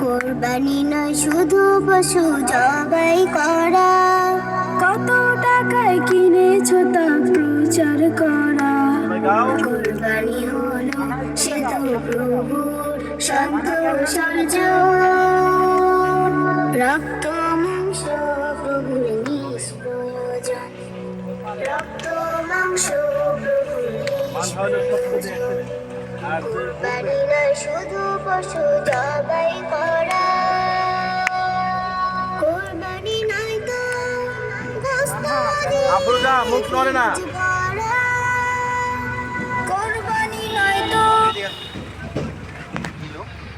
কোরবানি নয় শুধু পশু জবাই করা, কত টাকায় কিনেছো তা প্রচার করা। কোরবানি হলো সেতু প্রভুর সন্তোষ অর্জন, রক্ত মাংস প্রভুর নিষ্প্রয়োজন, রক্ত মাংস প্রভুর নিষ্প্রয়োজন। কোরবানি নয় শুধু পশু জবাই করা, কোরবানি নয় তো গোশত দিয়ে